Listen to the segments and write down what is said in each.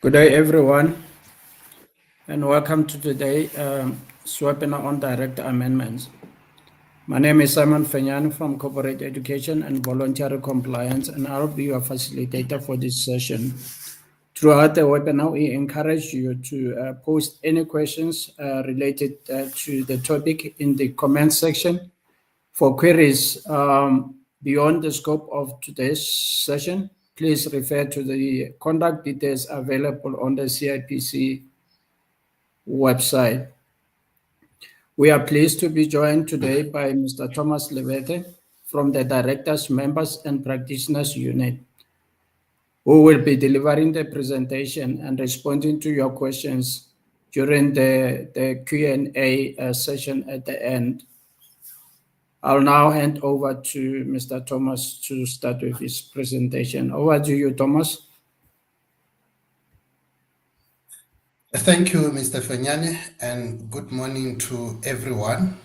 Good day, everyone, and welcome to today's webinar on director amendments. My name is Simon Fenyani from Corporate Education and Voluntary Compliance, and I'll be your facilitator for this session. Throughout the webinar, we encourage you to post any questions related to the topic in the comment section. For queries beyond the scope of today's session, please refer to the contact details available on the CIPC website. We are pleased to be joined today by Mr. Thomas Lebete from the Directors, Members and Practitioners Unit, who will be delivering the presentation and responding to your questions during the Q&A session at the end. I'll now hand over to Mr. Thomas to start with his presentation. Over to you, Thomas. Thank you, Mr. Fenyani, and good morning to everyone.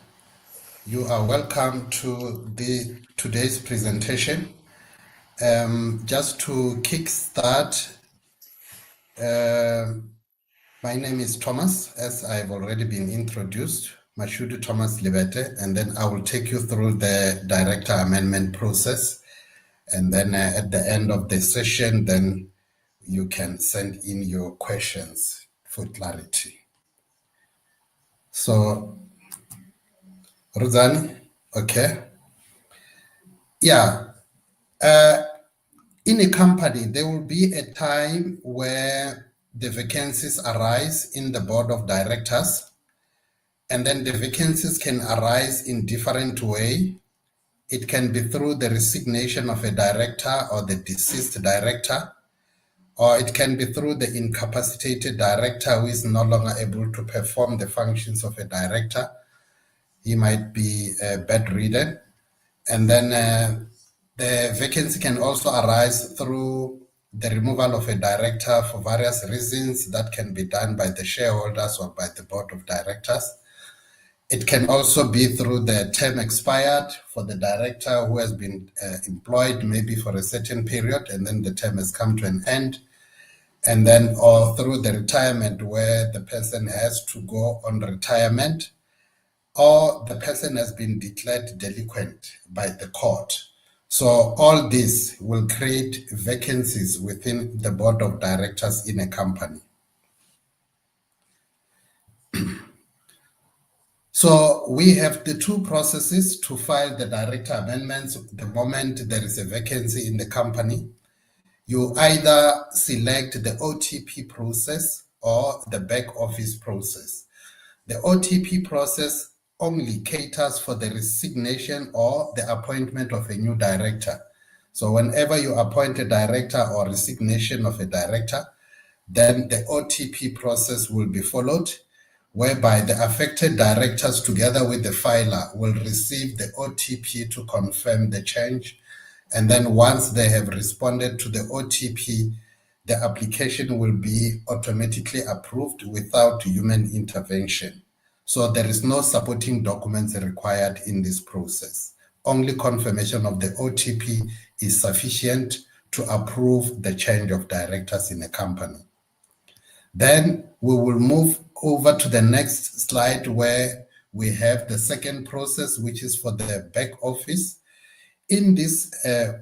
You are welcome to today's presentation. Just to kickstart, my name is Thomas, as I've already been introduced, Mashudu Thomas Lebete, and then I will take you through the director amendment process. And then at the end of the session, then you can send in your questions for clarity. So, Ruzani, okay. Yeah. In a company, there will be a time where the vacancies arise in the board of directors, and then the vacancies can arise in different ways. It can be through the resignation of a director or the deceased director, or it can be through the incapacitated director who is no longer able to perform the functions of a director. He might be bedridden. And then the vacancy can also arise through the removal of a director for various reasons that can be done by the shareholders or by the board of directors. It can also be through the term expired for the director who has been employed maybe for a certain period and then the term has come to an end. And then or through the retirement where the person has to go on retirement or the person has been declared delinquent by the court. So all this will create vacancies within the board of directors in a company. So we have the two processes to file the director amendments. The moment there is a vacancy in the company, you either select the OTP process or the back office process. The OTP process only caters for the resignation or the appointment of a new director. So whenever you appoint a director or resignation of a director, then the OTP process will be followed, whereby the affected directors together with the filer will receive the OTP to confirm the change. And then once they have responded to the OTP, the application will be automatically approved without human intervention. So there is no supporting documents required in this process. Only confirmation of the OTP is sufficient to approve the change of directors in a company. Then we will move over to the next slide where we have the second process, which is for the back office. In this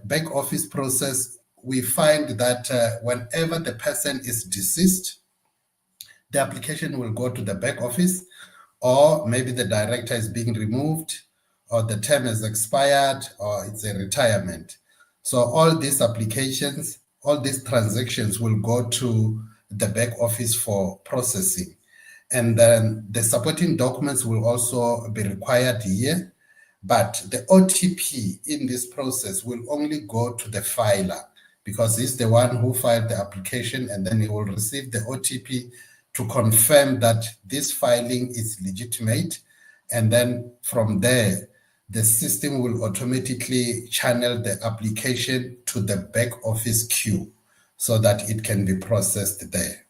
back office process, we find that whenever the person is deceased, the application will go to the back office, or maybe the director is being removed, or the term has expired, or it's a retirement. So all these applications, all these transactions will go to the back office for processing. And then the supporting documents will also be required here, but the OTP in this process will only go to the filer because he's the one who filed the application, and then he will receive the OTP to confirm that this filing is legitimate. And then from there, the system will automatically channel the application to the back office queue so that it can be processed there.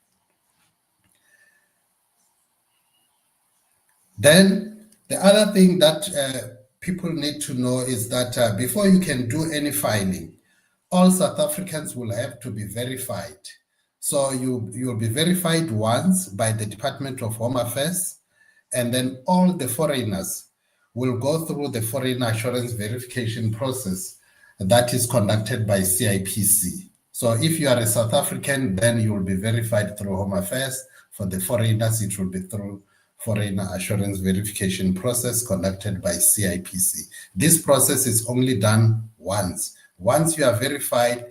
Then the other thing that people need to know is that before you can do any filing, all South Africans will have to be verified. So you'll be verified once by the Department of Home Affairs, and then all the foreigners will go through the foreign assurance verification process that is conducted by CIPC. So if you are a South African, then you will be verified through Home Affairs. For the foreigners, it will be through foreign assurance verification process conducted by CIPC. This process is only done once. Once you are verified,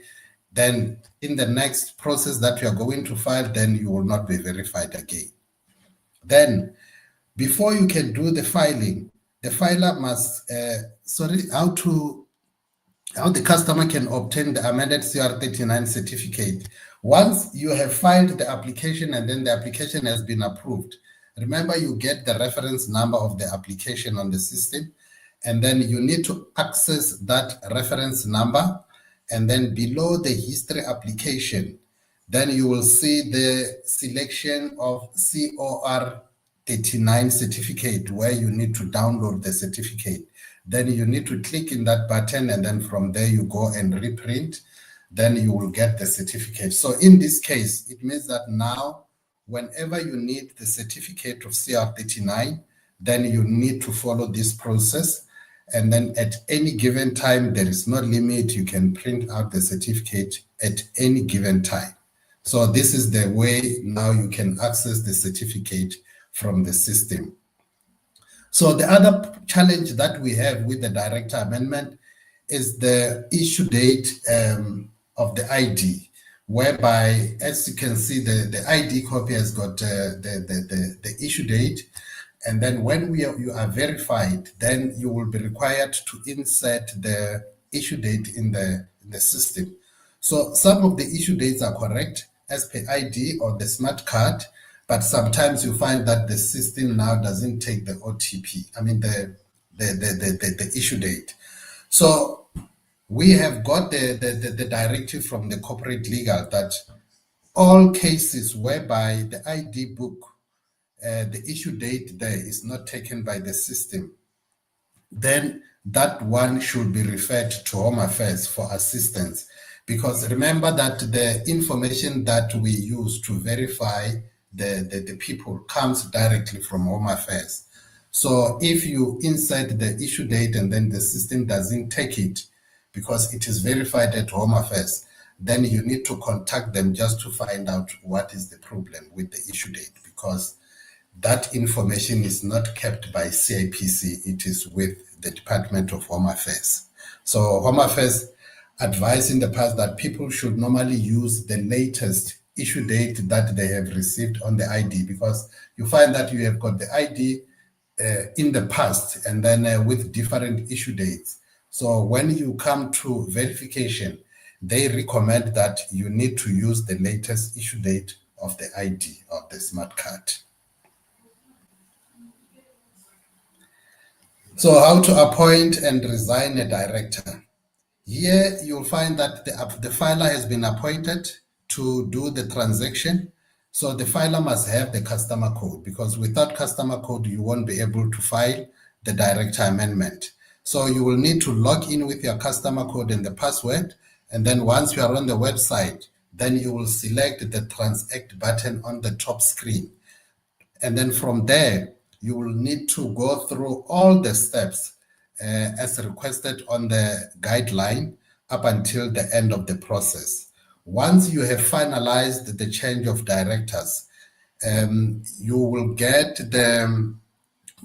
then in the next process that you are going to file, then you will not be verified again. Then before you can do the filing, the filer must, how the customer can obtain the amended CR39 certificate. Once you have filed the application and then the application has been approved, remember you get the reference number of the application on the system, and then you need to access that reference number, and then below the history application, then you will see the selection of COR 39 certificate where you need to download the certificate. Then you need to click in that button, and then from there you go and reprint, then you will get the certificate. So in this case, it means that now whenever you need the certificate of CR39, then you need to follow this process. And then at any given time, there is no limit. You can print out the certificate at any given time. So this is the way now you can access the certificate from the system. So the other challenge that we have with the director amendment is the issue date of the ID, whereby, as you can see, the ID copy has got the issue date. And then when you are verified, then you will be required to insert the issue date in the system. So some of the issue dates are correct as per ID or the smart card, but sometimes you find that the system now doesn't take the OTP, I mean the issue date. So we have got the directive from the corporate legal that all cases whereby the ID book, the issue date there is not taken by the system, then that one should be referred to Home Affairs for assistance. Because remember that the information that we use to verify the people comes directly from Home Affairs. So if you insert the issue date and then the system doesn't take it because it is verified at Home Affairs, then you need to contact them just to find out what is the problem with the issue date, because that information is not kept by CIPC, it is with the Department of Home Affairs. So Home Affairs advised in the past that people should normally use the latest issue date that they have received on the ID, because you find that you have got the ID in the past and then with different issue dates. So when you come to verification, they recommend that you need to use the latest issue date of the ID of the smart card. So how to appoint and resign a director. Here you'll find that the filer has been appointed to do the transaction. So the filer must have the customer code, because without customer code, you won't be able to file the director amendment. So you will need to log in with your customer code and the password. And then once you are on the website, then you will select the transact button on the top screen. And then from there, you will need to go through all the steps as requested on the guideline up until the end of the process. Once you have finalized the change of directors, you will get the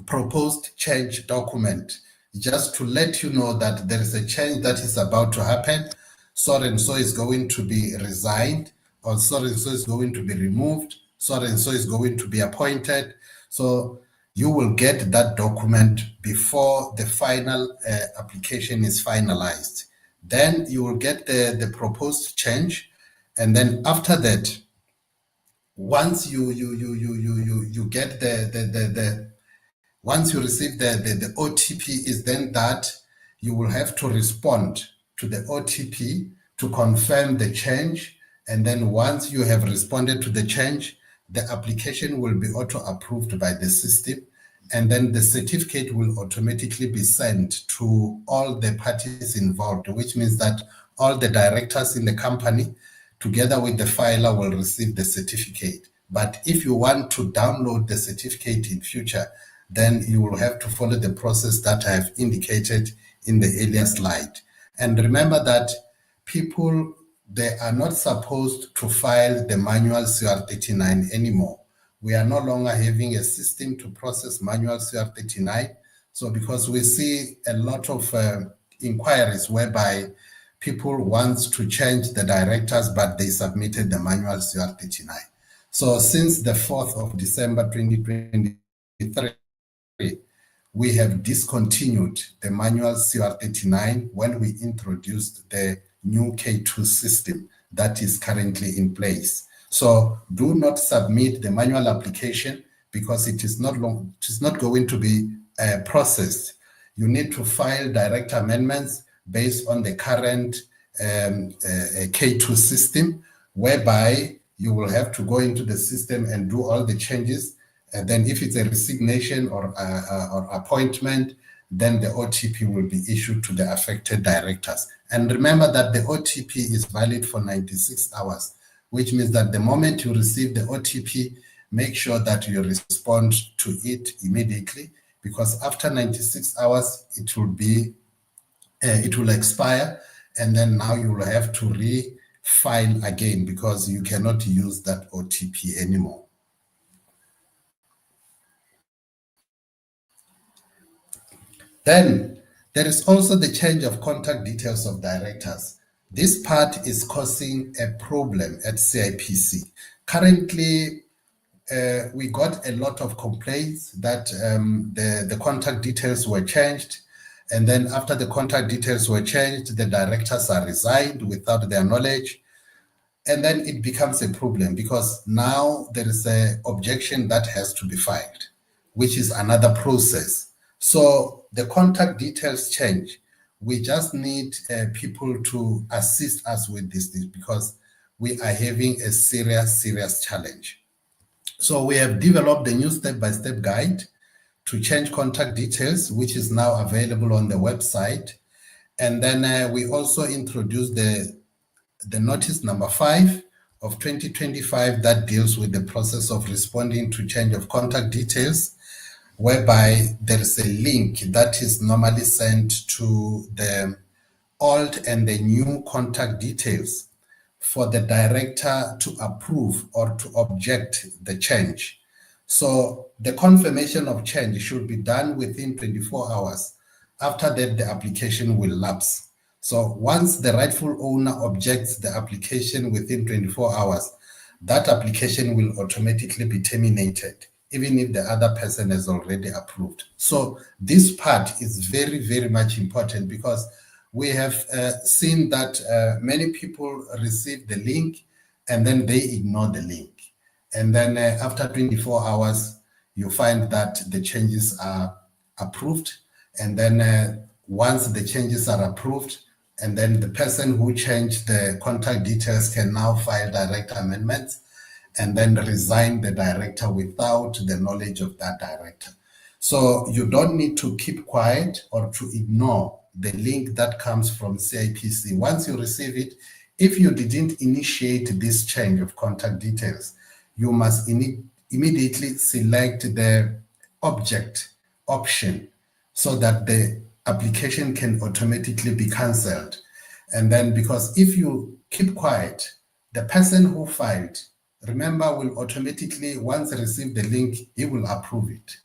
proposed change document just to let you know that there is a change that is about to happen. So and so is going to be resigned, or so and so is going to be removed, so and so is going to be appointed. So you will get that document before the final application is finalized. Then you will get the proposed change, and then after that, once you get once you receive the OTP, is then that you will have to respond to the OTP to confirm the change. And then once you have responded to the change, the application will be auto-approved by the system, and then the certificate will automatically be sent to all the parties involved, which means that all the directors in the company, together with the filer, will receive the certificate. But if you want to download the certificate in future, then you will have to follow the process that I have indicated in the earlier slide. And remember that people, they are not supposed to file the manual CR39 anymore. We are no longer having a system to process manual CR39. So because we see a lot of inquiries whereby people want to change the directors, but they submitted the manual CR39. So since the 4th of December 2023, we have discontinued the manual CR39 when we introduced the new K2 system that is currently in place. So do not submit the manual application because it is not going to be processed. You need to file direct amendments based on the current K2 system, whereby you will have to go into the system and do all the changes. And then if it's a resignation or appointment, then the OTP will be issued to the affected directors. And remember that the OTP is valid for 96 hours, which means that the moment you receive the OTP, make sure that you respond to it immediately, because after 96 hours, it will expire, and then now you will have to refile again because you cannot use that OTP anymore. Then there is also the change of contact details of directors. This part is causing a problem at CIPC. Currently, we got a lot of complaints that the contact details were changed. And then after the contact details were changed, the directors are resigned without their knowledge. And then it becomes a problem because now there is an objection that has to be filed, which is another process. So the contact details change. We just need people to assist us with this because we are having a serious challenge. So we have developed a new step-by-step guide to change contact details, which is now available on the website. And then we also introduced the notice number 5 of 2025 that deals with the process of responding to change of contact details, whereby there is a link that is normally sent to the old and the new contact details for the director to approve or to object the change. So the confirmation of change should be done within 24 hours. After that, the application will lapse. So once the rightful owner objects the application within 24 hours, that application will automatically be terminated, even if the other person has already approved. So this part is very much important because we have seen that many people receive the link and then they ignore the link. And then after 24 hours, you find that the changes are approved. And then once the changes are approved, and then the person who changed the contact details can now file direct amendments and then resign the director without the knowledge of that director. So you don't need to keep quiet or to ignore the link that comes from CIPC. Once you receive it, if you didn't initiate this change of contact details, you must immediately select the object option so that the application can automatically be cancelled. And then because if you keep quiet, the person who filed, remember, will automatically, once receive the link, he will approve it.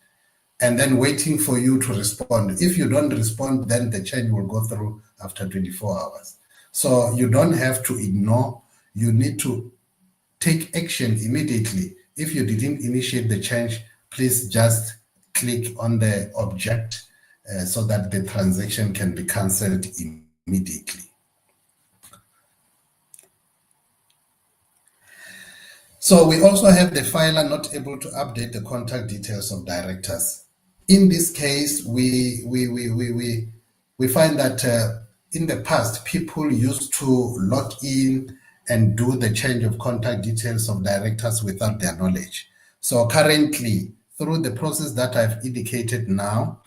And then waiting for you to respond. If you don't respond, then the change will go through after 24 hours. So you don't have to ignore. You need to take action immediately. If you didn't initiate the change, please just click on the object so that the transaction can be cancelled immediately. So we also have the filer not able to update the contact details of directors. In this case, we find that in the past, people used to log in and do the change of contact details of directors without their knowledge. So currently, through the process that I've indicated now,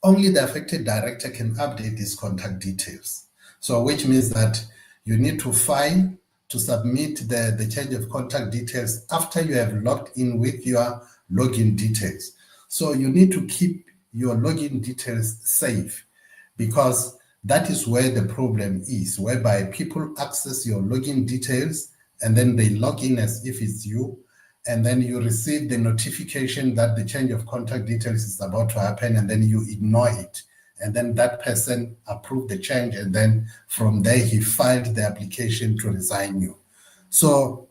only the affected director can update these contact details. So which means that you need to file to submit the change of contact details after you have logged in with your login details. So you need to keep your login details safe, because that is where the problem is, whereby people access your login details and then they log in as if it's you, and then you receive the notification that the change of contact details is about to happen, and then you ignore it. And then that person approved the change, and then from there he filed the application to resign you. So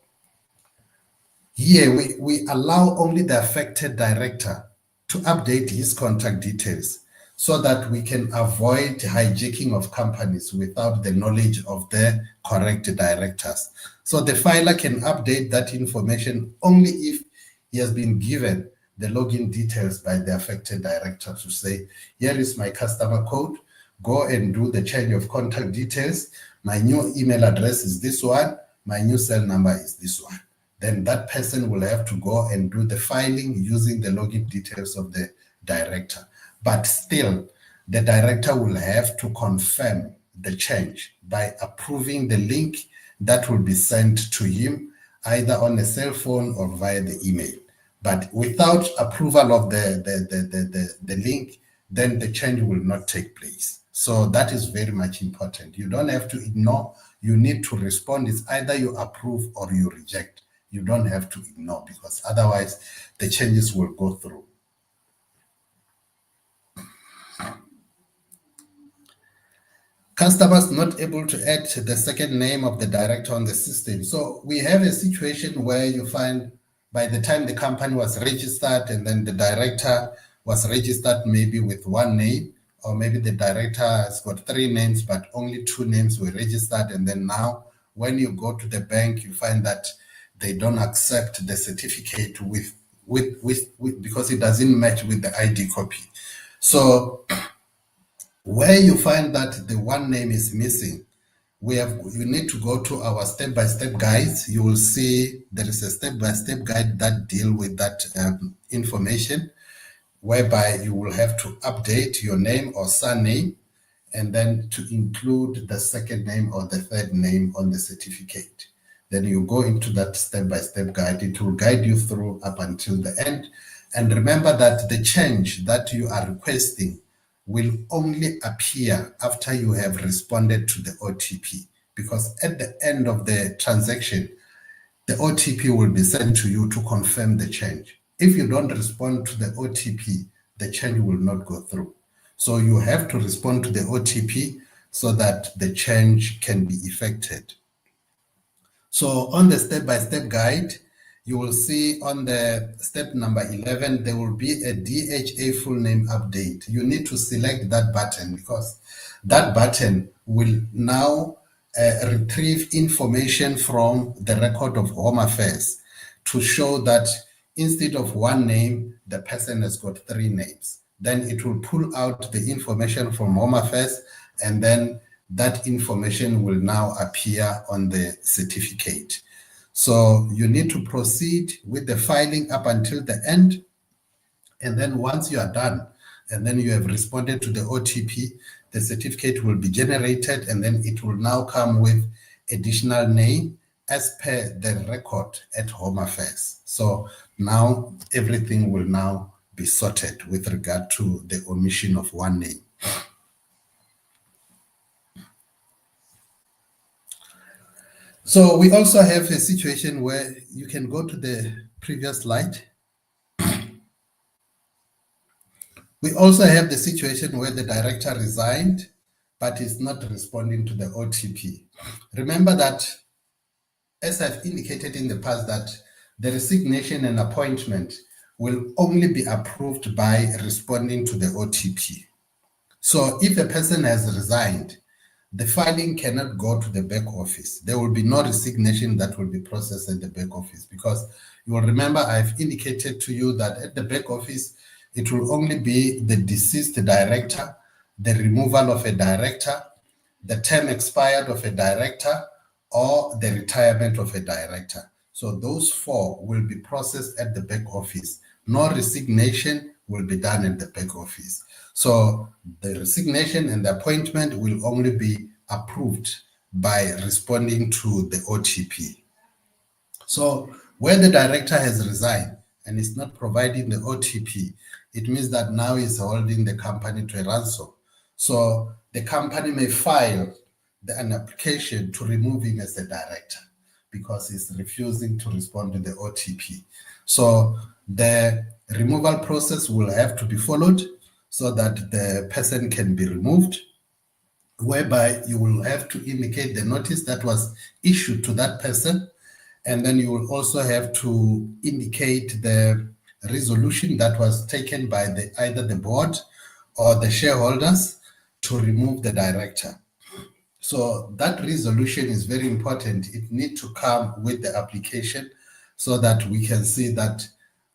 here we allow only the affected director to update his contact details, so that we can avoid hijacking of companies without the knowledge of the correct directors. So the filer can update that information only if he has been given the login details by the affected director to say, here is my customer code, go and do the change of contact details. My new email address is this one, my new cell number is this one. Then that person will have to go and do the filing using the login details of the director. But still, the director will have to confirm the change by approving the link that will be sent to him, either on a cell phone or via the email. But without approval of the link, then the change will not take place. So that is very much important. You don't have to ignore. You need to respond. It's either you approve or you reject. You don't have to ignore, because otherwise the changes will go through. Customers not able to add the second name of the director on the system. So we have a situation where you find by the time the company was registered, and then the director was registered maybe with one name, or maybe the director has got 3 names, but only 2 names were registered. And then now when you go to the bank, you find that they don't accept the certificate with because it doesn't match with the ID copy. So where you find that the one name is missing, you need to go to our step-by-step guides. You will see there is a step-by-step guide that deal with that information, whereby you will have to update your name or surname, and then to include the second name or the third name on the certificate. Then you go into that step-by-step guide. It will guide you through up until the end. And remember that the change that you are requesting will only appear after you have responded to the OTP, because at the end of the transaction, the OTP will be sent to you to confirm the change. If you don't respond to the OTP, the change will not go through. So you have to respond to the OTP so that the change can be effected. So on the step-by-step guide, you will see on the step number 11, there will be a DHA full name update. You need to select that button, because that button will now retrieve information from the record of Home Affairs to show that instead of one name, the person has got 3 names. Then it will pull out the information from Home Affairs, and then that information will now appear on the certificate. So you need to proceed with the filing up until the end. And then once you are done, and then you have responded to the OTP, the certificate will be generated, and then it will now come with additional name as per the record at Home Affairs. So now everything will now be sorted with regard to the omission of one name. So we also have a situation where you can go to the previous slide. We also have the situation where the director resigned, but is not responding to the OTP. Remember that, as I've indicated in the past, that the resignation and appointment will only be approved by responding to the OTP. So if a person has resigned, the filing cannot go to the back office. There will be no resignation that will be processed at the back office, because you will remember I've indicated to you that at the back office, it will only be the deceased director, the removal of a director, the term expired of a director, or the retirement of a director. So those 4 will be processed at the back office. No resignation will be done at the back office. So the resignation and the appointment will only be approved by responding to the OTP. So where the director has resigned and is not providing the OTP, it means that now he's holding the company to a ransom. So the company may file an application to remove him as a director because he's refusing to respond to the OTP. So the removal process will have to be followed so that the person can be removed, whereby you will have to indicate the notice that was issued to that person, and then you will also have to indicate the resolution that was taken by either the board or the shareholders to remove the director. So that resolution is very important. It needs to come with the application so that we can see that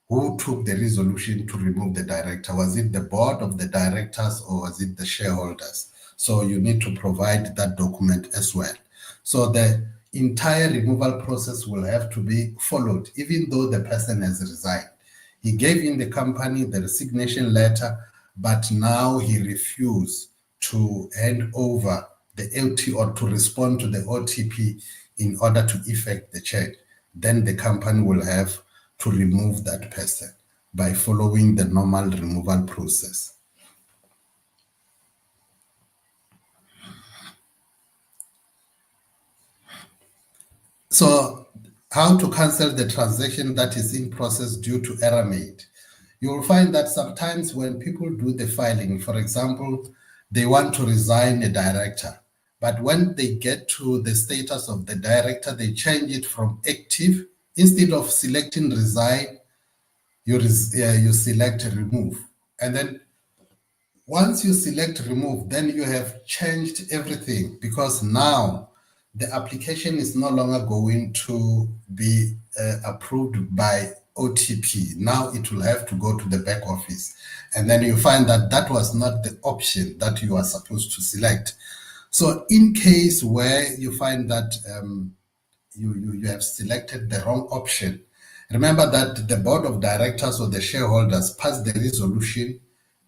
who took the resolution to remove the director. Was it the board of the directors or was it the shareholders? So you need to provide that document as well. So the entire removal process will have to be followed, even though the person has resigned. He gave in the company the resignation letter, but now he refused to hand over the LT or to respond to the OTP in order to effect the change. Then the company will have to remove that person by following the normal removal process. So how to cancel the transaction that is in process due to error made? You will find that sometimes when people do the filing, for example, they want to resign a director, but when they get to the status of the director, they change it from active. Instead of selecting resign, you select remove. And then once you select remove, then you have changed everything, because now the application is no longer going to be approved by OTP. Now it will have to go to the back office. And then you find that that was not the option that you are supposed to select. So in case where you find that you have selected the wrong option, remember that the board of directors or the shareholders passed the resolution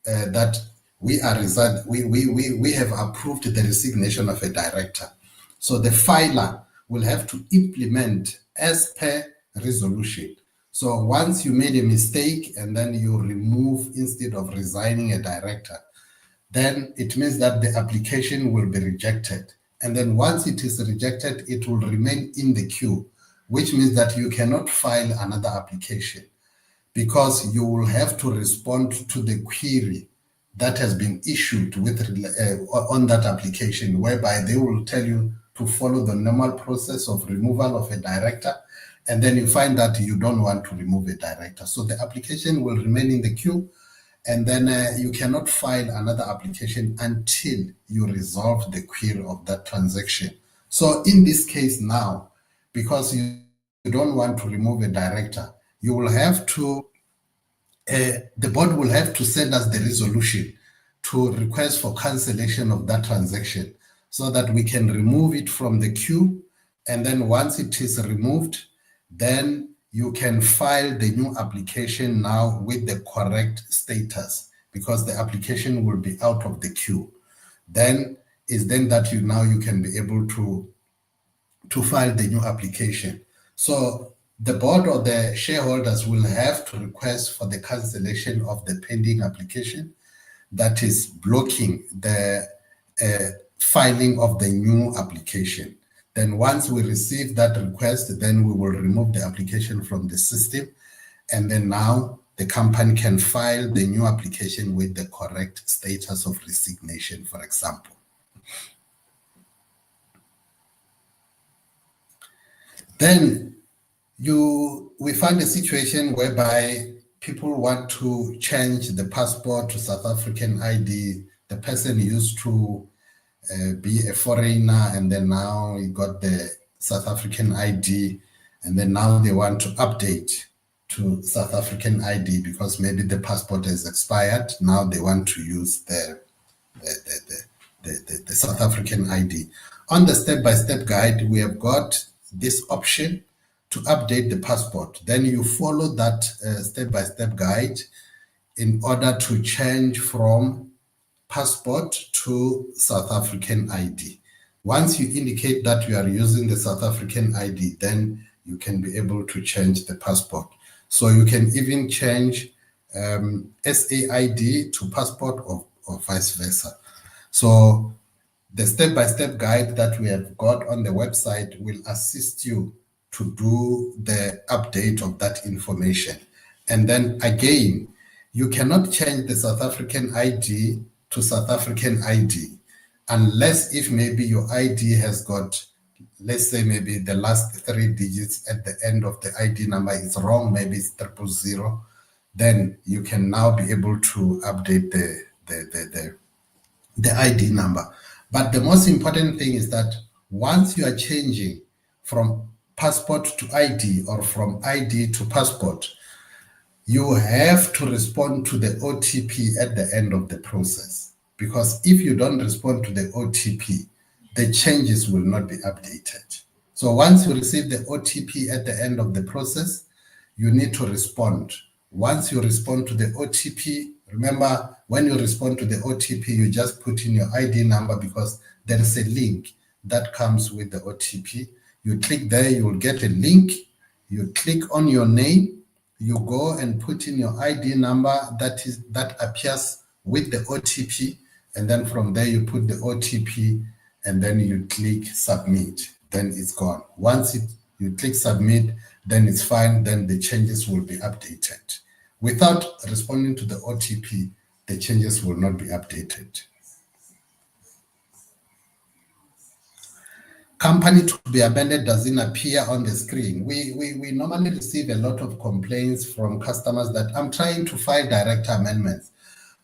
that we have approved the resignation of a director. So the filer will have to implement as per resolution. So once you made a mistake and then you remove instead of resigning a director, then it means that the application will be rejected. And then once it is rejected, it will remain in the queue, which means that you cannot file another application, because you will have to respond to the query that has been issued with on that application, whereby they will tell you to follow the normal process of removal of a director, and then you find that you don't want to remove a director. So the application will remain in the queue, and then you cannot file another application until you resolve the query of that transaction. So in this case now, because you don't want to remove a director, you will have to, the board will have to send us the resolution to request for cancellation of that transaction so that we can remove it from the queue. And then once it is removed, then you can file the new application now with the correct status, because the application will be out of the queue. Then is then that you can be able to file the new application. So the board or the shareholders will have to request for the cancellation of the pending application that is blocking the filing of the new application. Then once we receive that request, then we will remove the application from the system. And then now the company can file the new application with the correct status of resignation, for example. Then we find a situation whereby people want to change the passport to South African ID. The person used to be a foreigner, and then now he got the South African ID, and then now they want to update to South African ID because maybe the passport has expired. Now they want to use the South African ID. On the step-by-step guide, we have got this option to update the passport. Then you follow that step-by-step guide in order to change from passport to South African ID. Once you indicate that you are using the South African ID, then you can be able to change the passport. So you can even change SAID to passport or vice versa. So the step-by-step guide that we have got on the website will assist you to do the update of that information. And then again, you cannot change the South African ID to South African ID unless if maybe your ID has got, let's say maybe the last 3 digits at the end of the ID number is wrong, maybe it's 000, then you can now be able to update the ID number. But the most important thing is that once you are changing from passport to ID or from ID to passport, you have to respond to the OTP at the end of the process. Because if you don't respond to the OTP, the changes will not be updated. So once you receive the OTP at the end of the process, you need to respond. Once you respond to the OTP, remember when you respond to the OTP, you just put in your ID number because there is a link that comes with the OTP. You click there, you will get a link. You click on your name, you go and put in your ID number that appears with the OTP, and then from there you put the OTP and then you click submit, then it's gone. Once you click submit, then it's fine, then the changes will be updated. Without responding to the OTP, the changes will not be updated. Company to be amended doesn't appear on the screen. We normally receive a lot of complaints from customers that I'm trying to file director amendments,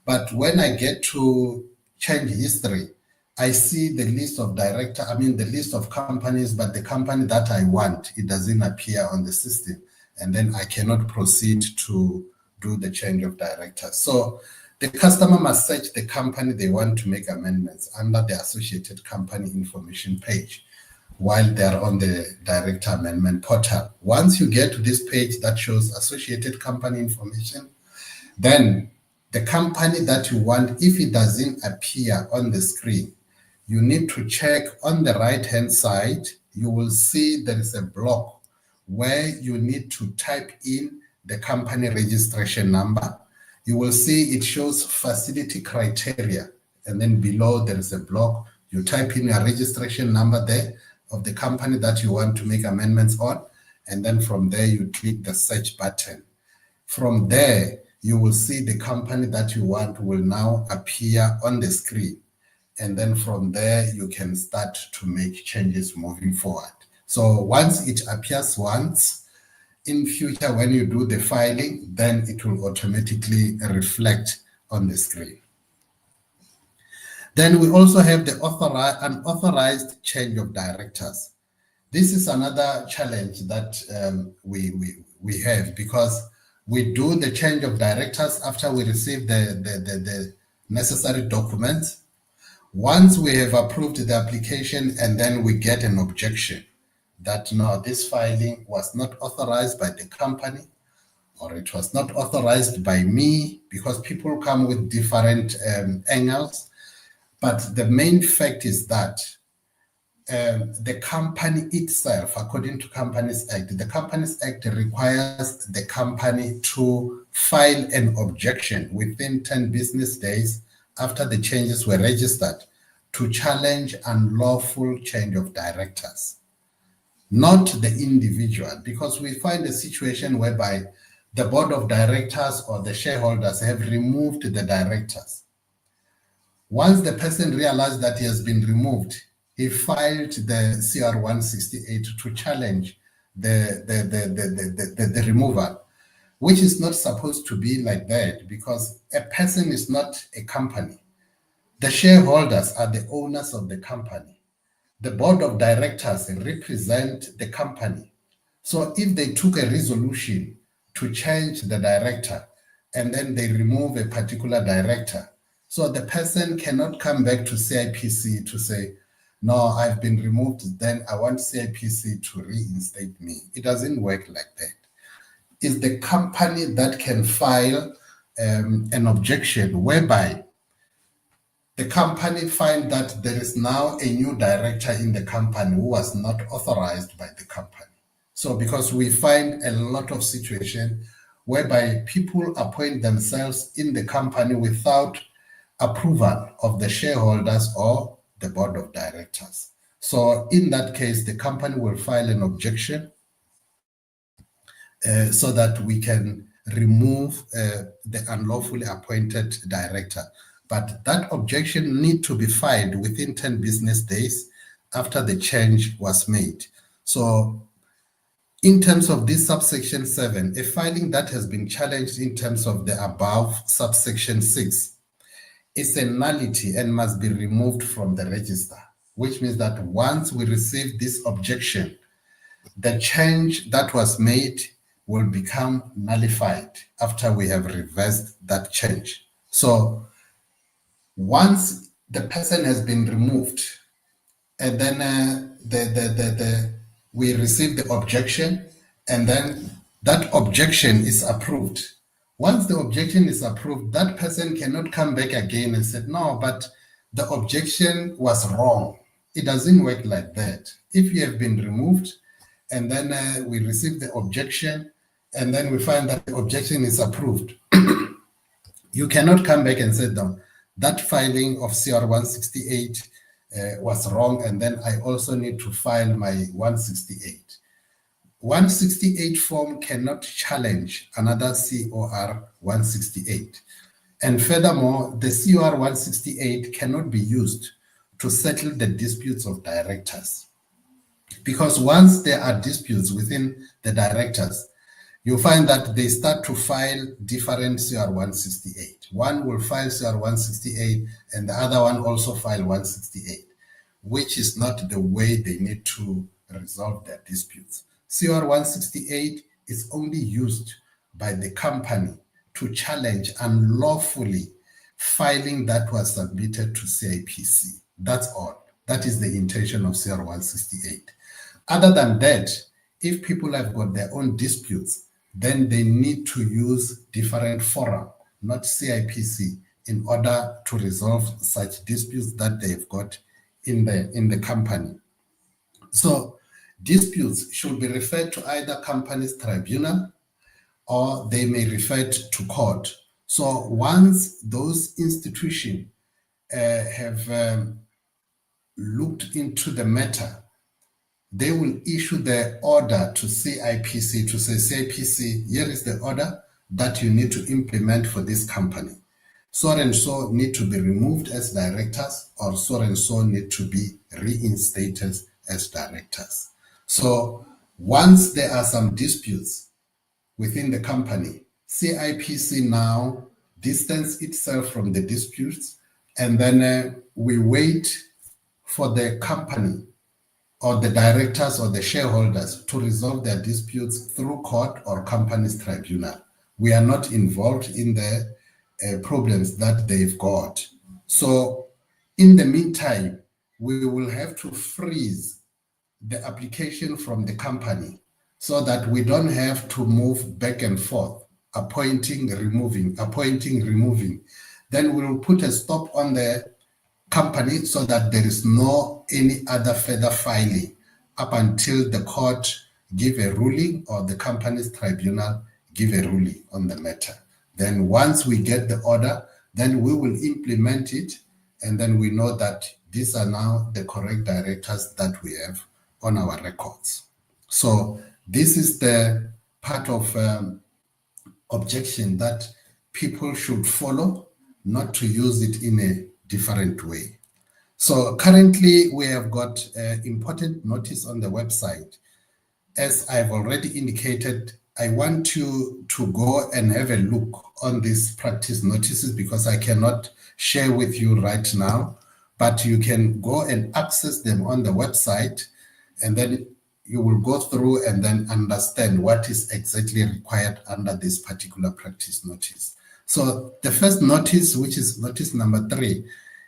but when I get to change history, I see the list of the list of companies, but the company that I want, it doesn't appear on the system, and then I cannot proceed to do the change of directors. So the customer must search the company they want to make amendments under the associated company information page while they're on the director amendment portal. Once you get to this page that shows associated company information, then the company that you want, if it doesn't appear on the screen, you need to check on the right-hand side. You will see there is a block where you need to type in the company registration number. You will see it shows facility criteria, and then below there is a block. You type in your registration number there of the company that you want to make amendments on, and then from there you click the search button. From there, you will see the company that you want will now appear on the screen. And then from there, you can start to make changes moving forward. So once it appears once, in future when you do the filing, then it will automatically reflect on the screen. Then we also have the unauthorized change of directors. This is another challenge that we have, because we do the change of directors after we receive the necessary documents. Once we have approved the application, and then we get an objection that no, this filing was not authorized by the company, or it was not authorized by me, because people come with different angles. But the main fact is that the company itself, according to Companies Act, the Companies Act requires the company to file an objection within 10 business days after the changes were registered to challenge unlawful change of directors, not the individual, because we find a situation whereby the board of directors or the shareholders have removed the directors. Once the person realized that he has been removed, he filed the CR 168 to challenge the removal, which is not supposed to be like that, because a person is not a company. The shareholders are the owners of the company. The board of directors represent the company. So if they took a resolution to change the director and then they remove a particular director, so the person cannot come back to CIPC to say, no, I've been removed, then I want CIPC to reinstate me. It doesn't work like that. It's the company that can file an objection whereby the company find that there is now a new director in the company who was not authorized by the company. So because we find a lot of situation whereby people appoint themselves in the company without approval of the shareholders or the board of directors. So in that case, the company will file an objection so that we can remove the unlawfully appointed director. But that objection need to be filed within 10 business days after the change was made. So in terms of this subsection 7, a filing that has been challenged in terms of the above subsection 6 is a nullity and must be removed from the register, which means that once we receive this objection, the change that was made will become nullified after we have reversed that change. So once the person has been removed, and then we receive the objection, and then that objection is approved. Once the objection is approved, that person cannot come back again and say, no, but the objection was wrong. It doesn't work like that. If you have been removed, and then we receive the objection, and then we find that the objection is approved, you cannot come back and say, no, that filing of CR 168 was wrong, and then I also need to file my 168. 168 form cannot challenge another COR 168. And furthermore, the COR 168 cannot be used to settle the disputes of directors. Because once there are disputes within the directors, you find that they start to file different CR 168. One will file CR 168 and the other one also file 168, which is not the way they need to resolve their disputes. CR 168 is only used by the company to challenge unlawfully filing that was submitted to CIPC. That's all. That is the intention of CR 168. Other than that, if people have got their own disputes, then they need to use different forum, not CIPC, in order to resolve such disputes that they've got in the company. So disputes should be referred to either company's tribunal or they may refer to court. So once those institutions have looked into the matter, they will issue the order to CIPC to say, CIPC, here is the order that you need to implement for this company. So and so need to be removed as directors, or so and so need to be reinstated as directors. So once there are some disputes within the company, CIPC now distance itself from the disputes, and then we wait for the company or the directors or the shareholders to resolve their disputes through court or company's tribunal. We are not involved in the problems that they've got. So in the meantime, we will have to freeze the application from the company so that we don't have to move back and forth, appointing, removing. Then we will put a stop on the company so that there is no any other further filing up until the court give a ruling or the company's tribunal give a ruling on the matter. Then once we get the order, then we will implement it, and then we know that these are now the correct directors that we have on our records. So this is the part of objection that people should follow, not to use it in a different way. So currently we have got important notice on the website. As I've already indicated, I want you to go and have a look on these practice notices because I cannot share with you right now, but you can go and access them on the website, and then you will go through and then understand what is exactly required under this particular practice notice. So the first notice, which is notice number 3,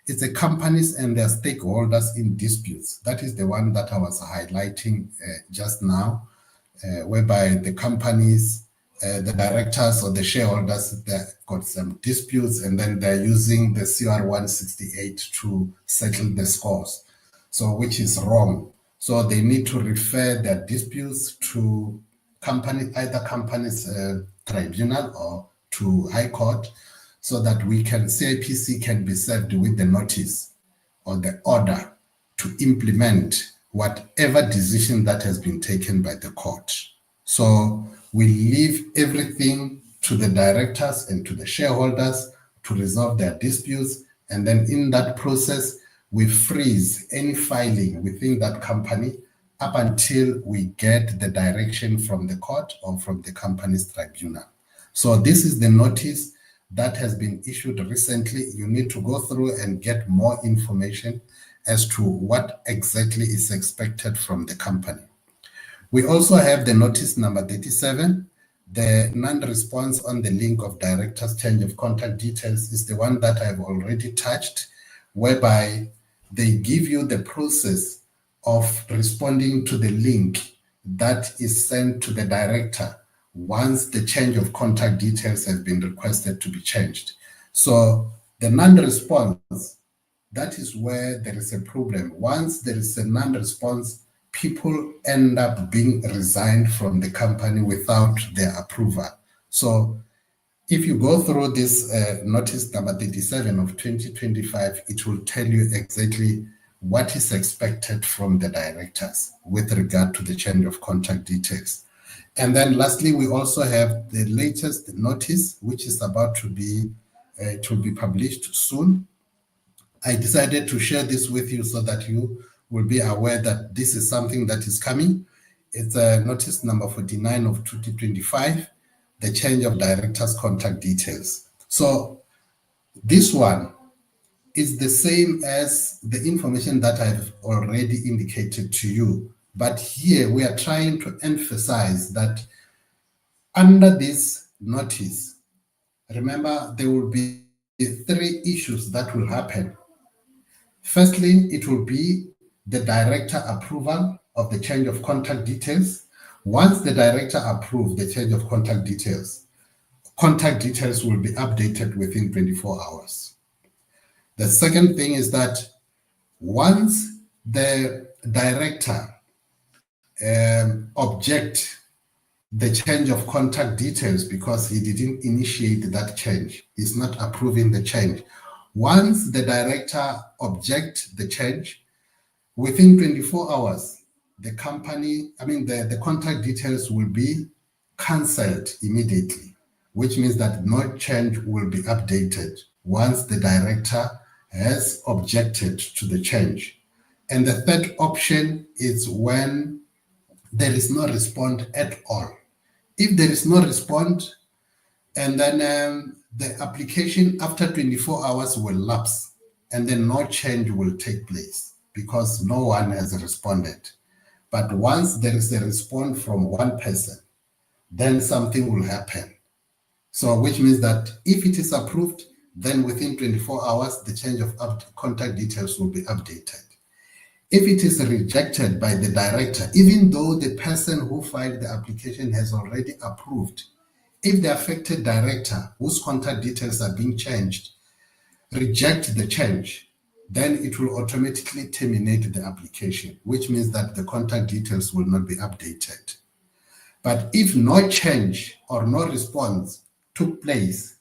is the companies and their stakeholders in disputes. That is the one that I was highlighting just now, whereby the companies the directors or the shareholders that got some disputes, and then they're using the CR 168 to settle the scores. So, which is wrong. So they need to refer their disputes to either company's tribunal or to High Court, so that CIPC can be served with the notice or the order to implement whatever decision that has been taken by the court. So we leave everything to the directors and to the shareholders to resolve their disputes. And then in that process, we freeze any filing within that company up until we get the direction from the court or from the company's tribunal. So this is the notice that has been issued recently. You need to go through and get more information as to what exactly is expected from the company. We also have the notice number 37. The non-response on the link of director's change of contact details is the one that I've already touched, whereby they give you the process of responding to the link that is sent to the director once the change of contact details has been requested to be changed. So the non-response, that is where there is a problem. Once there is a non-response, people end up being resigned from the company without their approval. So if you go through this notice number 37 of 2025, it will tell you exactly what is expected from the directors with regard to the change of contact details. And then lastly, we also have the latest notice, which is about to be published soon. I decided to share this with you so that you will be aware that this is something that is coming. It's notice number 49 of 2025, the change of director's contact details. So this one is the same as the information that I've already indicated to you. But here we are trying to emphasize that under this notice, remember, there will be 3 issues that will happen. Firstly, it will be the director approval of the change of contact details. Once the director approves the change of contact details will be updated within 24 hours. The second thing is that once the director objects the change of contact details because he didn't initiate that change, he's not approving the change. Once the director objects the change, within 24 hours, the contact details will be cancelled immediately, which means that no change will be updated once the director has objected to the change. And the third option is when there is no response at all. If there is no response, and then the application after 24 hours will lapse, and then no change will take place because no one has responded. But once there is a response from one person, then something will happen. So which means that if it is approved, then within 24 hours, the change of contact details will be updated. If it is rejected by the director, even though the person who filed the application has already approved, if the affected director whose contact details are being changed reject the change, then it will automatically terminate the application, which means that the contact details will not be updated. But if no change or no response took place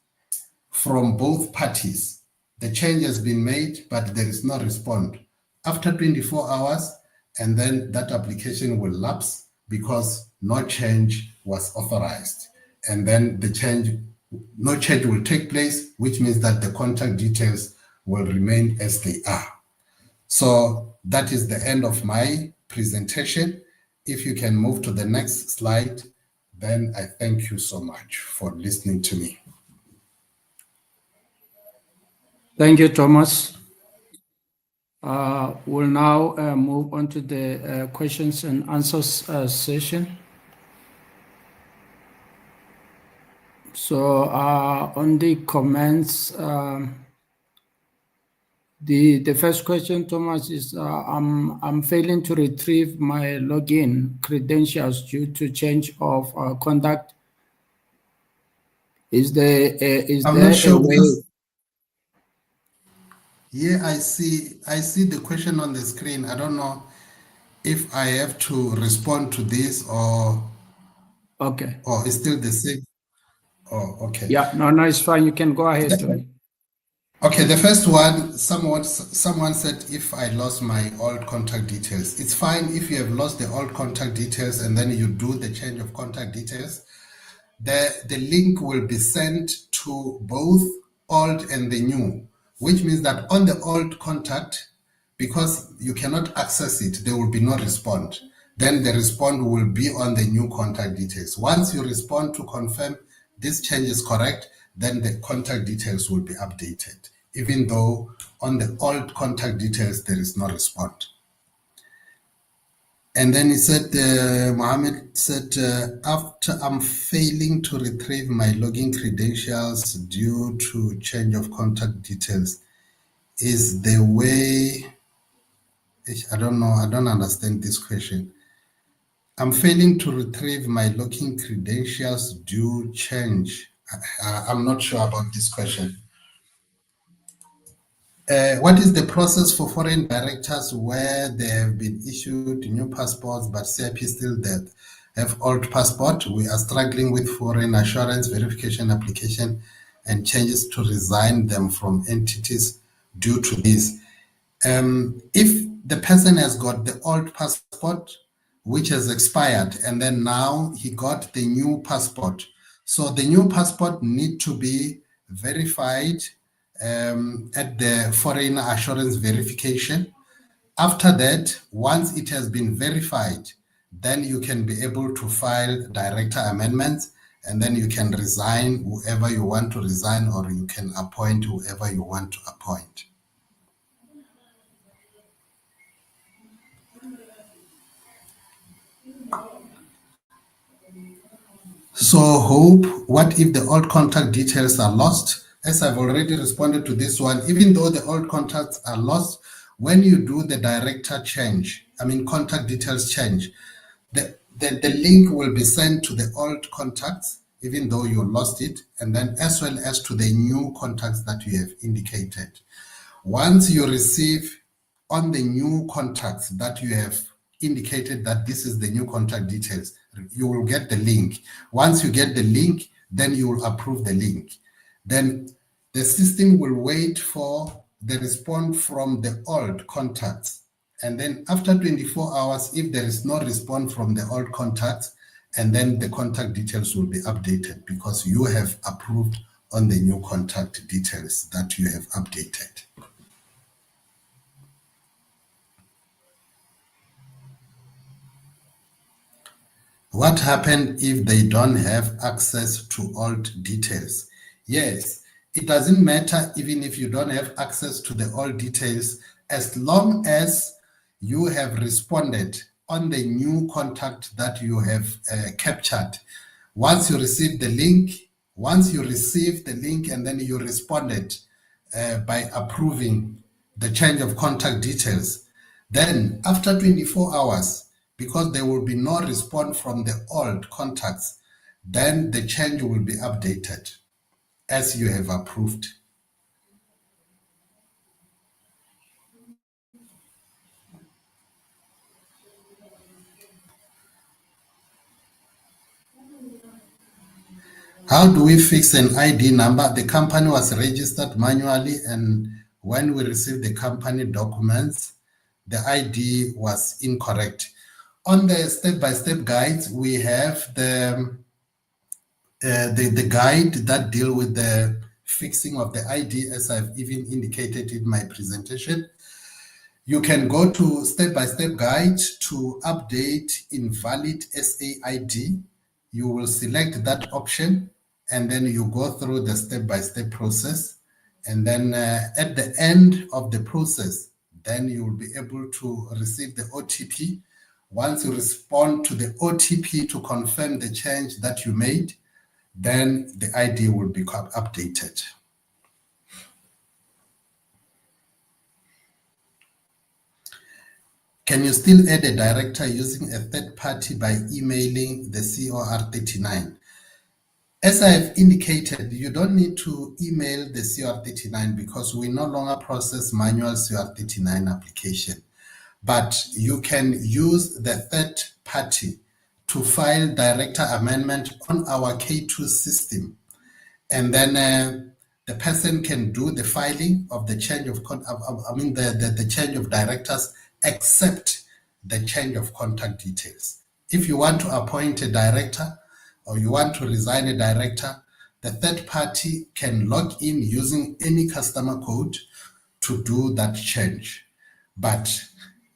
from both parties, the change has been made, but there is no response. After 24 hours, and then that application will lapse because no change was authorized. And then no change will take place, which means that the contact details will remain as they are. So that is the end of my presentation. If you can move to the next slide, then I thank you so much for listening to me. Thank you, Thomas. We'll now move on to the questions and answers session. So on the comments, the first question, Thomas, is I'm failing to retrieve my login credentials due to change of contact Is there I'm not sure a way? because yeah, I see the question on the screen. I don't know if I have to respond to this or Okay. it's still the same. Oh, okay. Yeah, no, it's fine. You can go ahead, Tony. Okay, the first one, someone said if I lost my old contact details. It's fine if you have lost the old contact details and then you do the change of contact details. The link will be sent to both old and the new, which means that on the old contact, because you cannot access it, there will be no response. Then the response will be on the new contact details. Once you respond to confirm this change is correct, then the contact details will be updated, even though on the old contact details there is no response. And then he said, Mohammed said, after I'm failing to retrieve my login credentials due to change of contact details, is the way, I don't know, I don't understand this question. I'm failing to retrieve my login credentials due change. I'm not sure about this question. What is the process for foreign directors where they have been issued new passports but CIP still dead? Have old passport? We are struggling with foreign assurance verification application and changes to resign them from entities due to this. If the person has got the old passport, which has expired, and then now he got the new passport, so the new passport need to be verified at the foreign assurance verification. After that, once it has been verified, then you can be able to file director amendments, and then you can resign whoever you want to resign, or you can appoint whoever you want to appoint. So Hope, what if the old contact details are lost? As I've already responded to this one, even though the old contacts are lost, when you do the director change, contact details change, the link will be sent to the old contacts, even though you lost it, and then as well as to the new contacts that you have indicated. Once you receive on the new contacts that you have indicated that this is the new contact details, you will get the link. Once you get the link, then you will approve the link. Then the system will wait for the response from the old contacts. And then after 24 hours, if there is no response from the old contacts, and then the contact details will be updated because you have approved on the new contact details that you have updated. What happens if they don't have access to old details? Yes, it doesn't matter even if you don't have access to the old details, as long as you have responded on the new contact that you have captured. Once you receive the link and then you responded by approving the change of contact details, then after 24 hours, because there will be no response from the old contacts, then the change will be updated as you have approved. How do we fix an ID number? The company was registered manually, and when we received the company documents, the ID was incorrect. On the step-by-step guides, we have the guide that deal with the fixing of the ID, as I've even indicated in my presentation. You can go to step-by-step guide to update invalid SAID. You will select that option and then you go through the step-by-step process. And then at the end of the process, then you will be able to receive the OTP. Once you respond to the OTP to confirm the change that you made, then the ID will become updated. Can you still add a director using a third party by emailing the COR39? As I have indicated, you don't need to email the CR39 because we no longer process manual CR39 application. But you can use the third party to file director amendment on our K2 system. And then the person can do the filing of the change of, the change of directors, except the change of contact details. If you want to appoint a director or you want to resign a director, the third party can log in using any customer code to do that change. But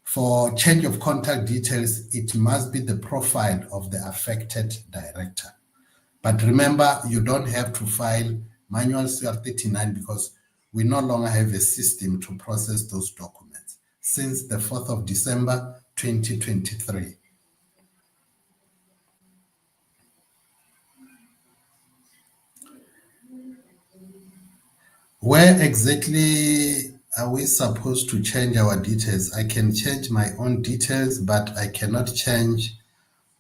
for change of contact details, it must be the profile of the affected director. But remember, you don't have to file manual CR39 because we no longer have a system to process those documents since the 4th of December, 2023. Where exactly are we supposed to change our details? I can change my own details, but I cannot change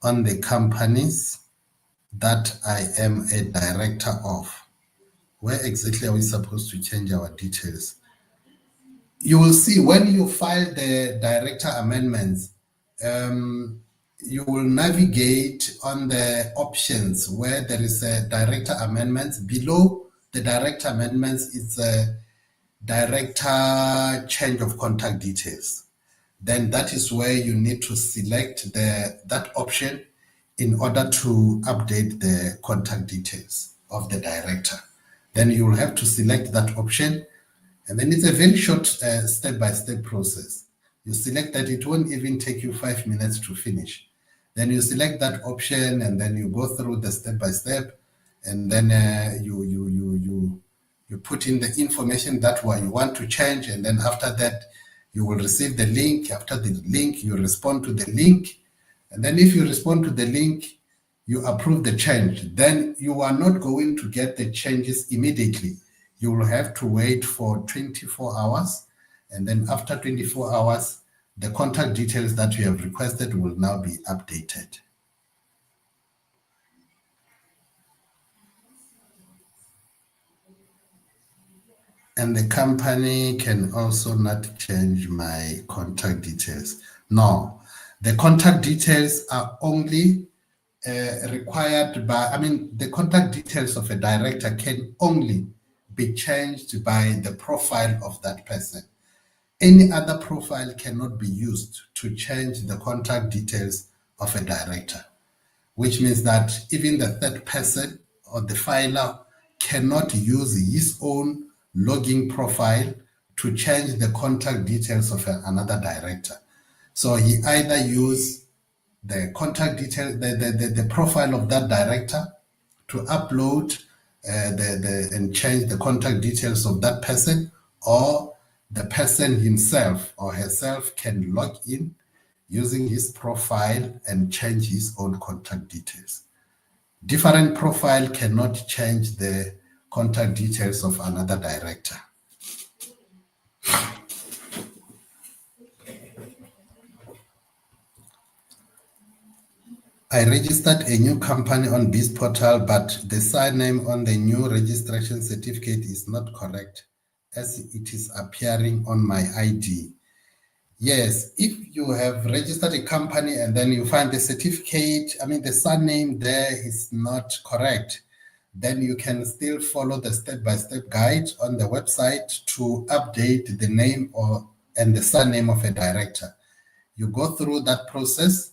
on the companies that I am a director of. Where exactly are we supposed to change our details? You will see when you file the director amendments, you will navigate on the options where there is a director amendments. Below the director amendments, it's a director change of contact details. Then that is where you need to select that option in order to update the contact details of the director. Then you will have to select that option, and then it's a very short step-by-step process. You select that, it won't even take you 5 minutes to finish. Then you select that option, and then you go through the step-by-step, and then you put in the information that you want to change, and then after that, you will receive the link. After the link, you respond to the link, and then if you respond to the link, you approve the change. Then you are not going to get the changes immediately. You will have to wait for 24 hours, and then after 24 hours, the contact details that you have requested will now be updated. And the company can also not change my contact details. No, the contact details are only required by, the contact details of a director can only be changed by the profile of that person. Any other profile cannot be used to change the contact details of a director, which means that even the third person or the filer cannot use his own login profile to change the contact details of another director. So he either use the contact detail, the profile of that director to upload and change the contact details of that person, or the person himself or herself can log in using his profile and change his own contact details. Different profile cannot change the contact details of another director. I registered a new company on Biz Portal, but the surname on the new registration certificate is not correct as it is appearing on my ID. Yes, if you have registered a company and then you find the certificate, the surname there is not correct, then you can still follow the step-by-step guide on the website to update the name and the surname of a director. You go through that process.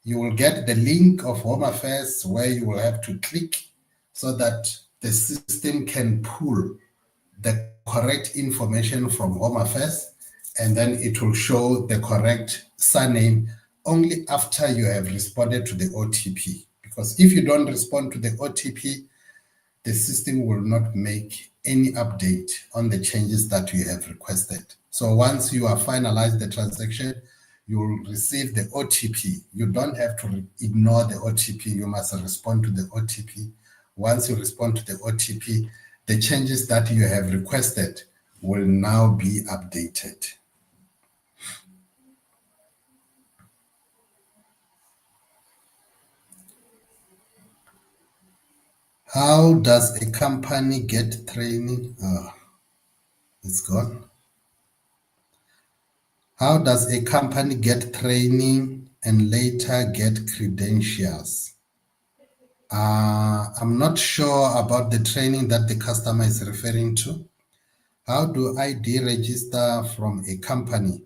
You will get the link of Home Affairs where you will have to click so that the system can pull the correct information from Home Affairs, and then it will show the correct surname only after you have responded to the OTP. Because if you don't respond to the OTP, the system will not make any update on the changes that you have requested. So once you have finalized the transaction, you will receive the OTP. You don't have to ignore the OTP. You must respond to the OTP. Once you respond to the OTP, the changes that you have requested will now be updated. How does a company get training? Oh, it's gone. How does a company get training and later get credentials? I'm not sure about the training that the customer is referring to. How do I deregister from a company?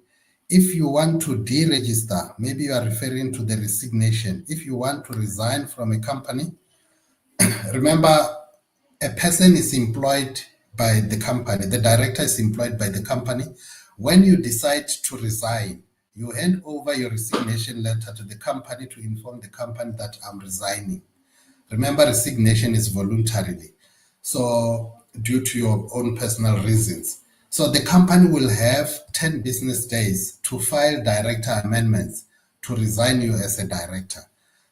If you want to deregister, maybe you are referring to the resignation. If you want to resign from a company, remember, a person is employed by the company, the director is employed by the company. When you decide to resign, you hand over your resignation letter to the company to inform the company that I'm resigning. Remember, resignation is voluntarily, so due to your own personal reasons. So the company will have 10 business days to file director amendments to resign you as a director.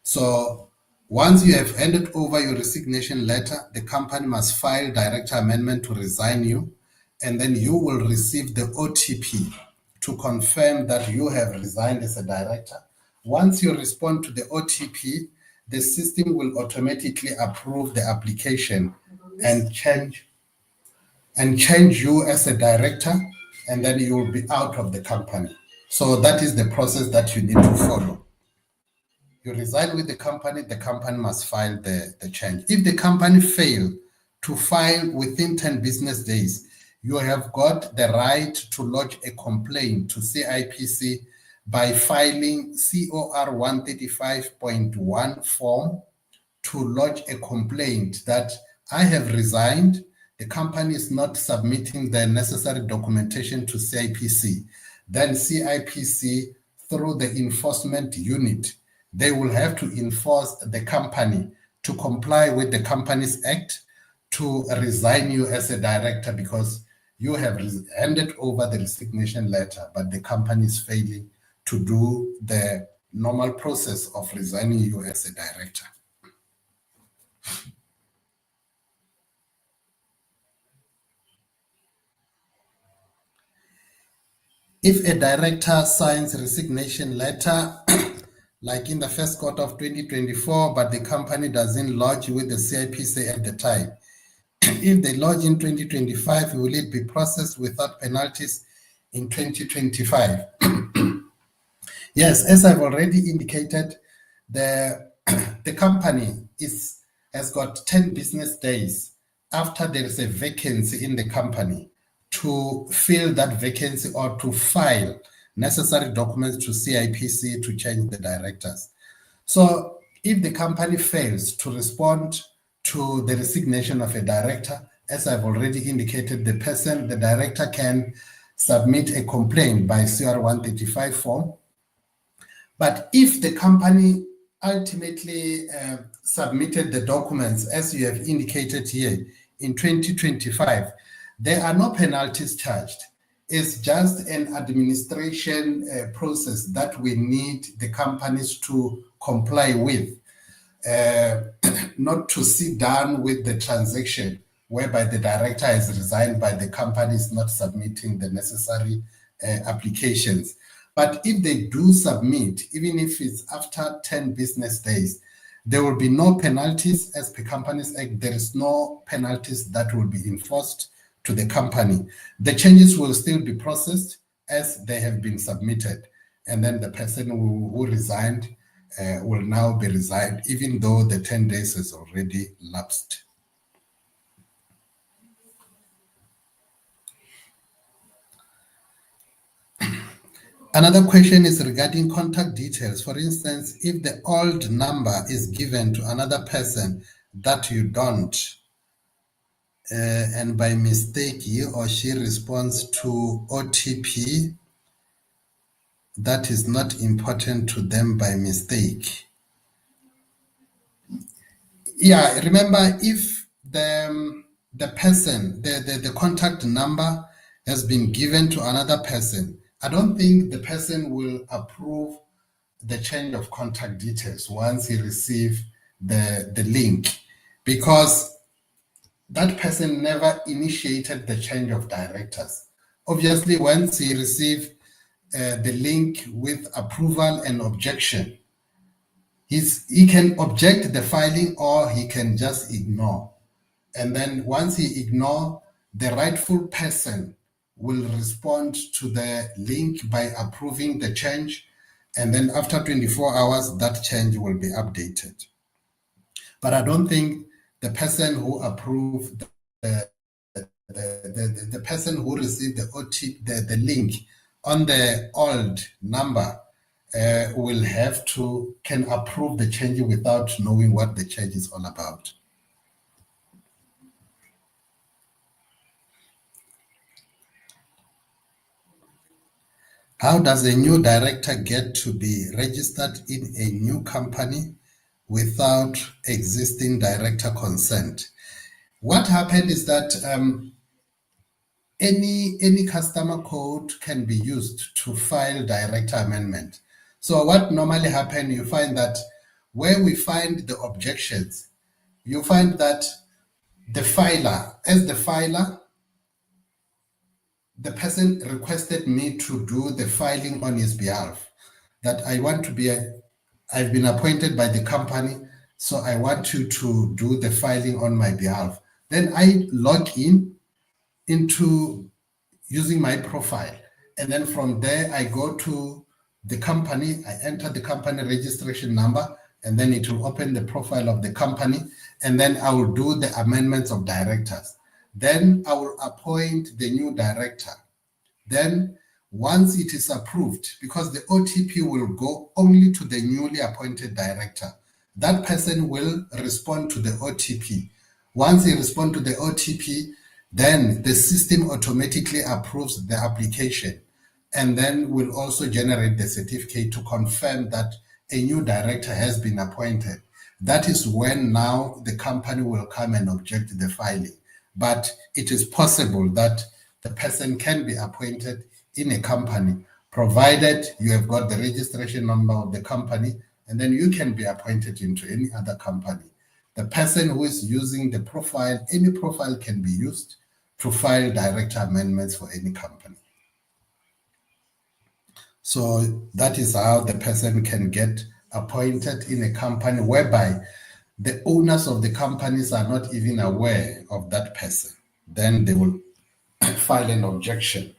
So once you have handed over your resignation letter, the company must file director amendment to resign you, and then you will receive the OTP to confirm that you have resigned as a director. Once you respond to the OTP, the system will automatically approve the application and change you as a director, and then you will be out of the company. So that is the process that you need to follow. You resign with the company must file the change. If the company fail to file within 10 business days, you have got the right to lodge a complaint to CIPC by filing COR 135.1 form to lodge a complaint that I have resigned, the company is not submitting the necessary documentation to CIPC. Then CIPC, through the enforcement unit, they will have to enforce the company to comply with the Companies Act to resign you as a director because you have handed over the resignation letter, but the company is failing to do the normal process of resigning you as a director. If a director signs a resignation letter, like in the first quarter of 2024, but the company doesn't lodge with the CIPC at the time, if they lodge in 2025, will it be processed without penalties in 2025? Yes, as I've already indicated, the company has got 10 business days after there is a vacancy in the company to fill that vacancy or to file necessary documents to CIPC to change the directors. So if the company fails to respond to the resignation of a director, as I've already indicated, the director can submit a complaint by CR 135 form. But if the company ultimately submitted the documents, as you have indicated here, in 2025, there are no penalties charged. It's just an administration process that we need the companies to comply with, not to sit down with the transaction whereby the director has resigned but the company is not submitting the necessary applications. But if they do submit, even if it's after 10 business days, there will be no penalties as per Companies Act. There is no penalties that will be enforced to the company. The changes will still be processed as they have been submitted. And then the person who resigned will now be resigned, even though the 10 days has already lapsed. Another question is regarding contact details. For instance, if the old number is given to another person that you don't, and by mistake he or she responds to OTP that is not important to them by mistake. Yeah, remember, if the person, the contact number has been given to another person, I don't think the person will approve the change of contact details once he receives the link, because that person never initiated the change of directors. Obviously, once he received the link with approval and objection, he can object the filing or he can just ignore. And then once he ignore, the rightful person will respond to the link by approving the change. And then after 24 hours, that change will be updated. But I don't think the person who approved the person who received the OTP, the link on the old number can approve the change without knowing what the change is all about. How does a new director get to be registered in a new company without existing director consent? What happened is that any customer code can be used to file director amendment. So what normally happens, you find that where we find the objections, you find that the filer, the person requested me to do the filing on his behalf, that I've been appointed by the company, so I want you to do the filing on my behalf. Then I log into using my profile. And then from there, I go to the company, I enter the company registration number, and then it will open the profile of the company. And then I will do the amendments of directors. Then I will appoint the new director. Then once it is approved, because the OTP will go only to the newly appointed director, that person will respond to the OTP. Once he responds to the OTP, then the system automatically approves the application and then will also generate the certificate to confirm that a new director has been appointed. That is when now the company will come and object the filing. But it is possible that the person can be appointed in a company, provided you have got the registration number of the company, and then you can be appointed into any other company. The person who is using the profile, any profile can be used to file director amendments for any company. So that is how the person can get appointed in a company whereby the owners of the companies are not even aware of that person. Then they will file an objection.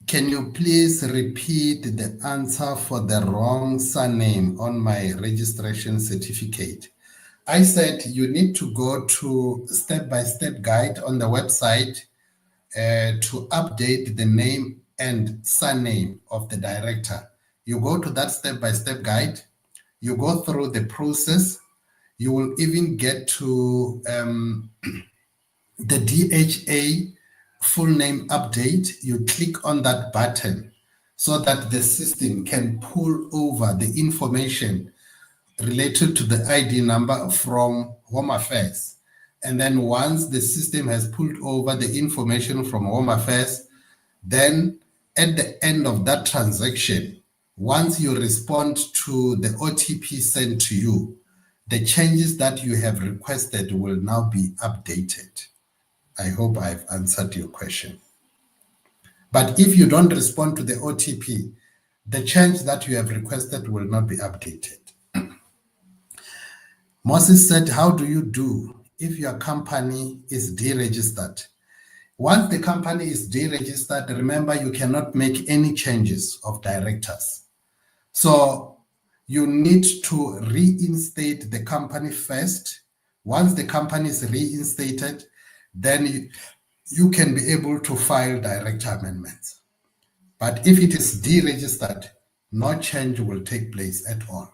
Can you please repeat the answer for the wrong surname on my registration certificate? I said you need to go to step-by-step guide on the website to update the name and surname of the director. You go to that step-by-step guide, you go through the process, you will even get to the DHA full name update. You click on that button so that the system can pull over the information related to the ID number from Home Affairs. And then once the system has pulled over the information from Home Affairs, then at the end of that transaction, once you respond to the OTP sent to you, the changes that you have requested will now be updated. I hope I've answered your question. But if you don't respond to the OTP, the change that you have requested will not be updated. Moses said, how do you do if your company is deregistered? Once the company is deregistered, remember you cannot make any changes of directors. So you need to reinstate the company first. Once the company is reinstated, then you can be able to file director amendments. But if it is deregistered, no change will take place at all.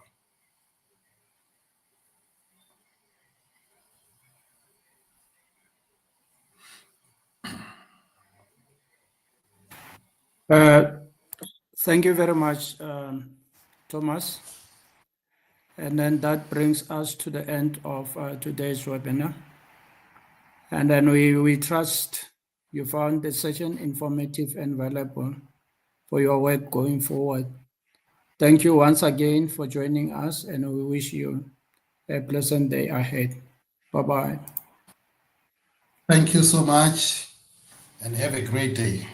Thank you very much, Thomas. And then that brings us to the end of today's webinar. And then we trust you found the session informative and valuable for your work going forward. Thank you once again for joining us, and we wish you a pleasant day ahead. Bye-bye. Thank you so much, and have a great day.